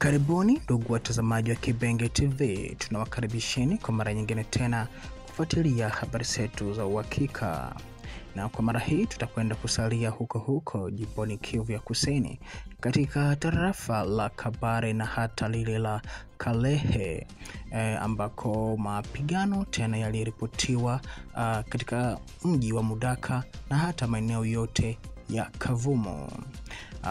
Karibuni ndugu watazamaji wa Kibenge TV, tunawakaribisheni kwa mara nyingine tena kufuatilia habari zetu za uhakika. Na kwa mara hii tutakwenda kusalia huko jimboni Kivu ya Kusini, katika tarafa la Kabare na hata lile la Kalehe, ambako mapigano tena yaliripotiwa katika mji wa Mudaka na hata maeneo yote ya Kavumu.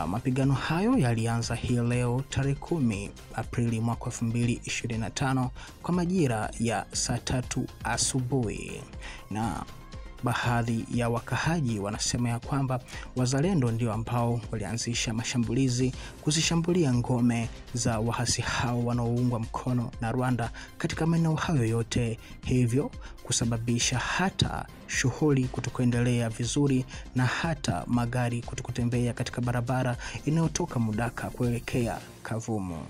Mapigano hayo yalianza hii leo tarehe 10 Aprili mwaka 2025 kwa majira ya saa 3 asubuhi, na baadhi ya wakahaji wanasema ya kwamba wazalendo ndio ambao walianzisha mashambulizi kuzishambulia ngome za wahasi hao wanaoungwa mkono na Rwanda katika maeneo hayo yote, hivyo kusababisha hata shughuli kutokuendelea vizuri na hata magari kutokutembea katika barabara inayotoka Mudaka kuelekea Kavumu.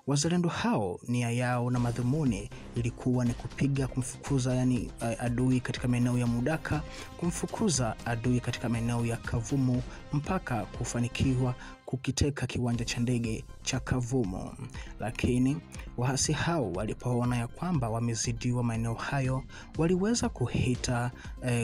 Wazalendo hao nia yao na madhumuni ilikuwa ni kumfukuza adui katika maeneo ya Mudaka, kumfukuza adui katika maeneo ya Kavumu mpaka kufanikiwa kukiteka kiwanja cha ndege cha Kavumu. Lakini wahasi hao walipoona ya kwamba wamezidiwa maeneo hayo, waliweza kuhita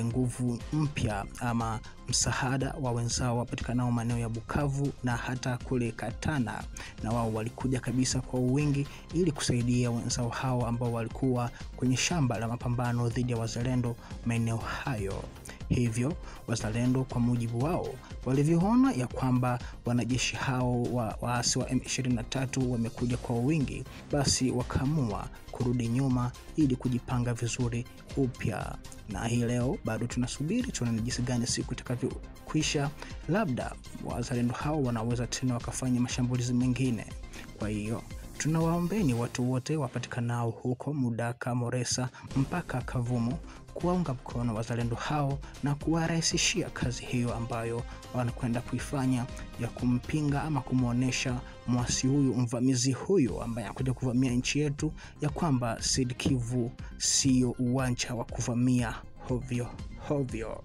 nguvu mpya ama msaada wa wenzao wapatikanao maeneo ya Bukavu na hata kule Katana, na wao walikuja kabisa kwa wingi ili kusaidia wenzao hao ambao walikuwa kwenye shamba la mapambano dhidi ya wazalendo maeneo hayo. Hivyo wazalendo kwa mujibu wao walivyoona ya kwamba wanajeshi hao waasi wa M23 wamekuja kwa wingi, basi wakaamua kurudi nyuma ili kujipanga vizuri upya. Na hii leo bado tunasubiri tuone jinsi gani siku itakavyokwisha, labda wazalendo hao wanaweza tena wakafanya mashambulizi mengine. Kwa hiyo tunawaombeni watu wote wapatikanao huko Mudaka, Moresa mpaka Kavumu kuwaunga mkono wazalendo hao na kuwarahisishia kazi hiyo ambayo wanakwenda kuifanya ya kumpinga ama kumuonesha mwasi huyu, mvamizi huyu ambaye anakuja kuvamia nchi yetu, ya kwamba Sud Kivu sio uwanja wa kuvamia hovyo.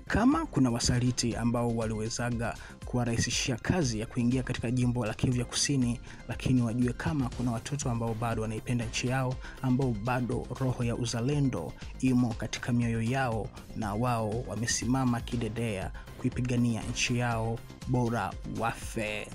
Kama kuna wasaliti ambao waliwezaga kuwarahisishia kazi ya kuingia katika jimbo la Kivu ya Kusini, lakini wajue kama kuna watoto ambao bado wanaipenda nchi yao, ambao bado roho ya uzalendo imo katika mioyo yao, na wao wamesimama kidedea kuipigania nchi yao, bora wafe.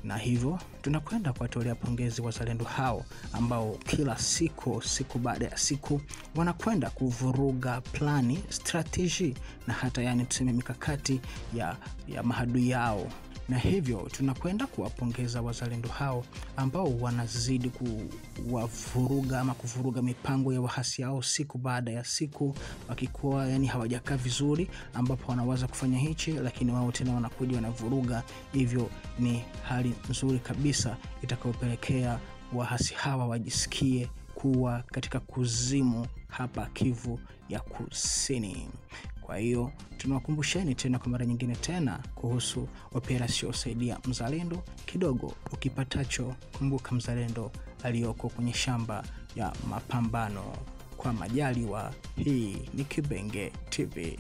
Na hivyo tunakwenda kuwatolea pongezi wazalendo hao ambao kila siku baada ya siku wanakwenda kuvuruga plani, strategy na hata tuseme mikakati ya mahadui yao. Na hivyo tunakwenda kuwapongeza wazalendo hao ambao wanazidi kuwavuruga ama kuvuruga mipango ya wahasi hao siku baada ya siku, wakikuwa hawajakaa vizuri ambapo wanawaza kufanya hichi, lakini wao tena wanakuja wanavuruga. Hivyo ni hali nzuri kabisa itakayopelekea wahasi hawa wajisikie kuwa katika kuzimu hapa Kivu ya Kusini. Kwa hiyo tunawakumbusheni tena kwa mara nyingine tena kuhusu operasyon Saidia Mzalendo. Kidogo ukipatacho, kumbuka mzalendo aliyoko kwenye shamba ya mapambano. Kwa majaliwa, hii ni Kibenge TV.